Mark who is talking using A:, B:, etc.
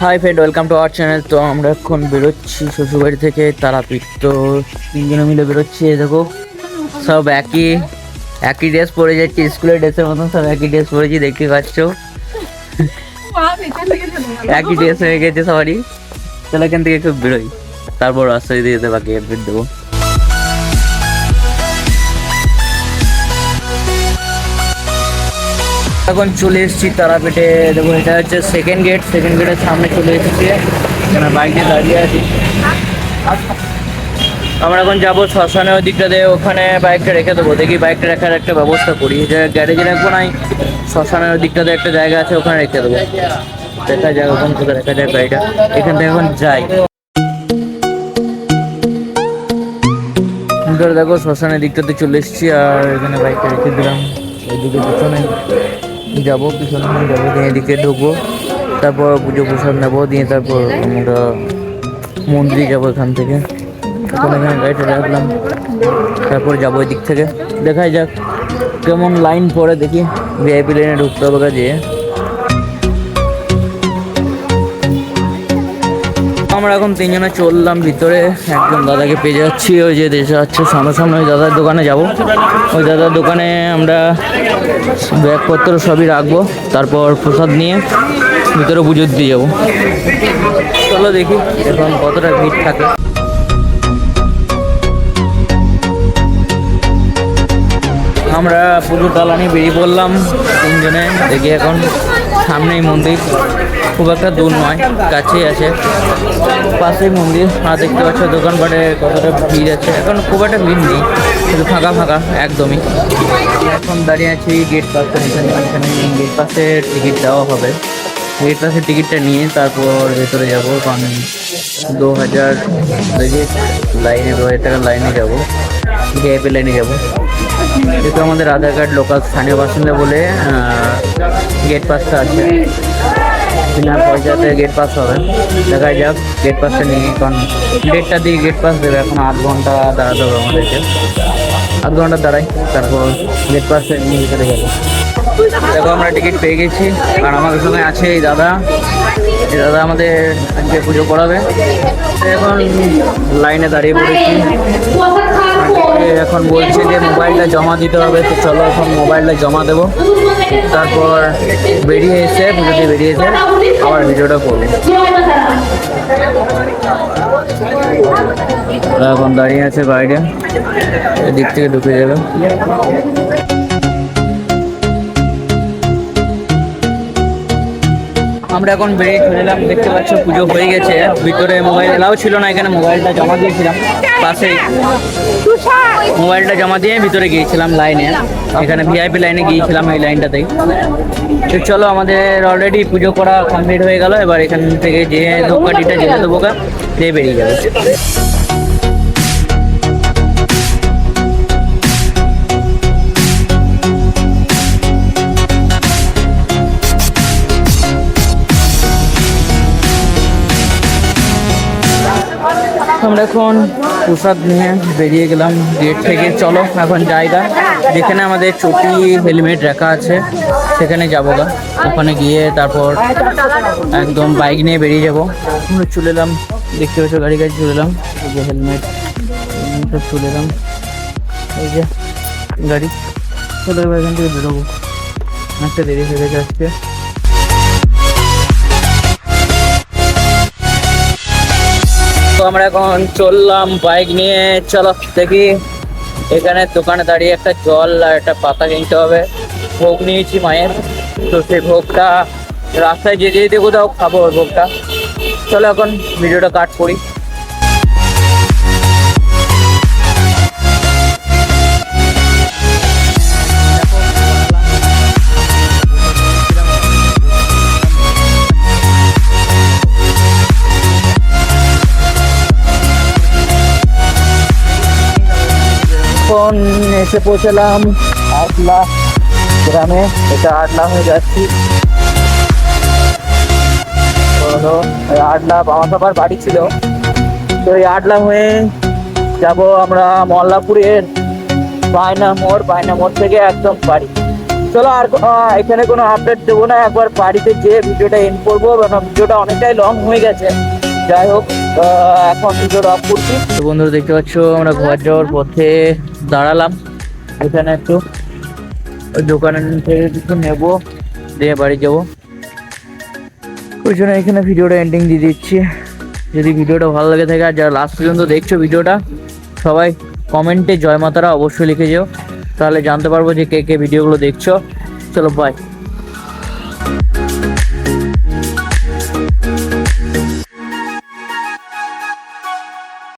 A: Hi friend, welcome to our channel. তো আমরা এখন বেরোচ্ছি শ্বশুরবাড়ি থেকে তারাপীঠ। তো তিনজনে মিলে বেরোচ্ছি। এই দেখো, সব একই একই ড্রেস পরে যাচ্ছি, স্কুলের ড্রেসের মতন সব একই ড্রেস পরেছি, দেখতে পাচ্ছ। একই ড্রেস হয়ে গেছে সবারই। তাহলে এখান থেকে একটু বেরোই, তারপর রাস্তা দিয়ে যেতে বাকি আপডেট দেবো। এখন চলে এসেছি তারাপীঠে। দেখো, এটা হচ্ছে সেকেন্ড গেট। সেকেন্ড গেটের সামনে চলে এসেছি, এখানে বাইকে দাঁড়িয়ে আছি। আমরা এখন যাবো শ্মশানের দিকটাতে, ওখানে বাইকটা রেখে দেবো। দেখি বাইকটা রাখার একটা ব্যবস্থা করি, যে গ্যারেজে রাখবো নাই, শ্মশানের দিকটাতে একটা জায়গা আছে, ওখানে রেখে দেবো। দেখা যাক ওখান থেকে দেখা যাক গাড়িটা। এখান থেকে এখন যাই। দেখো, শ্মশানের দিকটাতে চলে এসেছি, আর এখানে বাইকটা রেখে দিলাম। এইদিকে পিছনে যাবো, পিছনে যাবো, দিয়ে এদিকে ঢুকবো, তারপর পুজো প্রসাদ নেবো, দিয়ে তারপর আমরা মন্দিরে যাবো। এখান থেকে এখন এখানে গাড়িটা রাখলাম, তারপর যাবো ওই দিক থেকে। দেখাই যাক কেমন লাইন পড়ে, দেখি ভিআইপি লাইনে ঢুকতে হবে কাজে। আমরা এখন তিনজনে চললাম ভিতরে, একজন দাদাকে পেয়ে যাচ্ছি, ওই যে দেশে যাচ্ছে সামনে ওই দাদার দোকানে যাব। ওই দাদার দোকানে আমরা ব্যাগপত্র সবই রাখবো, তারপর প্রসাদ নিয়ে ভিতরে পুজো দিয়ে যাবো। চলো দেখি এখন কতটা ভিড় থাকে। আমরা পুজো টালানি বেরিয়ে পড়লাম তিনজনে। দেখি এখন সামনেই মন্দির, খুব একটা দূর নয়, কাছেই আছে, পাশেই মন্দির। আর দেখতে পাচ্ছ দোকানপাটে কতটা ভিড় আছে। এখন খুব একটা ভিড় নেই, শুধু ফাঁকা ফাঁকা একদমই। এখন দাঁড়িয়ে আছি গেট পাসের এখানে। এখানে গেট পাসের টিকিট দেওয়া হবে। গেট পাসের টিকিটটা নিয়ে তারপর ভেতরে যাবো, কারণ 2000 লাইনে 2000 টাকার লাইনে যাবো, ভিআইপি লাইনে যাবো। যেহেতু আমাদের আধার কার্ড লোকাল স্থানীয় বাসিন্দা বলে গেট পাসটা আছে, বিনা পয়সাতে গেট পাস হবে। দেখা যাক গেট পাসটা নিয়ে, কারণ ডেটটা দিয়ে গেট পাস দেবে। এখন 8 ঘন্টা দাঁড়াতে হবে আমাদেরকে, 8 ঘন্টা দাঁড়াই, তারপর গেট পাসটা নিয়ে ভিতরে যাবো। দেখো, আমরা টিকিট পেয়ে গেছি, আর আমাদের সঙ্গে আছে এই দাদা। এই দাদা আমাদের আজকে পুজো করাবে। এখন লাইনে দাঁড়িয়ে পড়েছি। এখন বলছে যে মোবাইলটা জমা দিতে হবে, তো চলো এখন মোবাইলটা জমা দেবো, তারপর বেরিয়ে এসে পুজো দিয়ে বেরিয়ে এসে আবার ভিডিওটা করবো। এখন দাঁড়িয়ে আছে বাইরে, এদিক থেকে ঢুকে যাবে। আমরা এখন বেরিয়ে চলে এলাম। দেখতে পাচ্ছ পুজো হয়ে গেছে, ভিতরে মোবাইল এলাও ছিল না। এখানে মোবাইলটা জমা দিয়েছিলাম, পাশেই মোবাইলটা জমা দিয়ে ভিতরে গিয়েছিলাম লাইনে। এখানে ভিআইপি লাইনে গিয়েছিলাম, এই লাইনটাতেই। তো চলো, আমাদের অলরেডি পুজো করা কমপ্লিট হয়ে গেল। এবার এখান থেকে যে ধূপকাঠিটা জেলে দেবো, দিয়ে বেরিয়ে যাবে। আমরা এখন প্রসাদ নিয়ে বেরিয়ে গেলাম গেট থেকে। চলো এখন জায়গা যেখানে আমাদের চটি হেলমেট রাখা আছে সেখানে যাবো গা। ওখানে গিয়ে তারপর একদম বাইক নিয়ে বেরিয়ে যাবো। আমরা চলে এলাম, দেখতে পাচ্ছ গাড়ি কাছে চলে এলাম। এই যে হেলমেট সব চলে এলাম, এই যে গাড়ি। চলো এবার এখান থেকে বেরোবো, অনেকটা দেরি হয়ে গেছে আজকে। তো আমরা এখন চললাম বাইক নিয়ে। চলো দেখি, এখানে দোকানে দাঁড়িয়ে একটা জল আর একটা পাতা কিনতে হবে। ভোগ নিয়েছি মায়ের, তো সেই ভোগটা রাস্তায় যেতে যেতে কোথাও খাবো ওই ভোগটা। চলো এখন ভিডিওটা কাট করি। এখন এসে পৌঁছলাম আটলা গ্রামে। এটা আটলা হয়ে যাচ্ছি। আটলা আমার সবার বাড়ি ছিল, তো এই আটলা হয়ে যাব আমরা মল্লাপুরের বায়না মোড়। বায়না মোড় থেকে একদম বাড়ি। চলো আর এখানে কোনো আপডেট দেবো না, একবার বাড়িতে যেয়ে ভিডিওটা এন্ড করবো, কারণ ভিডিওটা অনেকটাই লং হয়ে গেছে। যাই হোক, এখন ভিডিওটা অফ করছি। তো বন্ধুরা দেখতে পাচ্ছ আমরা ঘর যাওয়ার পথে দাঁড়ালাম, এখানে একটু দোকানের থেকে কিছু নেবো, দিয়ে বাড়ি যাবো। ওই জন্য এখানে ভিডিওটা এন্ডিং দিয়ে দিচ্ছি। যদি ভিডিওটা ভালো লাগে থাকে আর যারা লাস্ট পর্যন্ত দেখছো ভিডিওটা, সবাই কমেন্টে জয় মাতারা অবশ্যই লিখে যেও, তাহলে জানতে পারবো যে কে কে ভিডিওগুলো দেখছো। চলো বাই।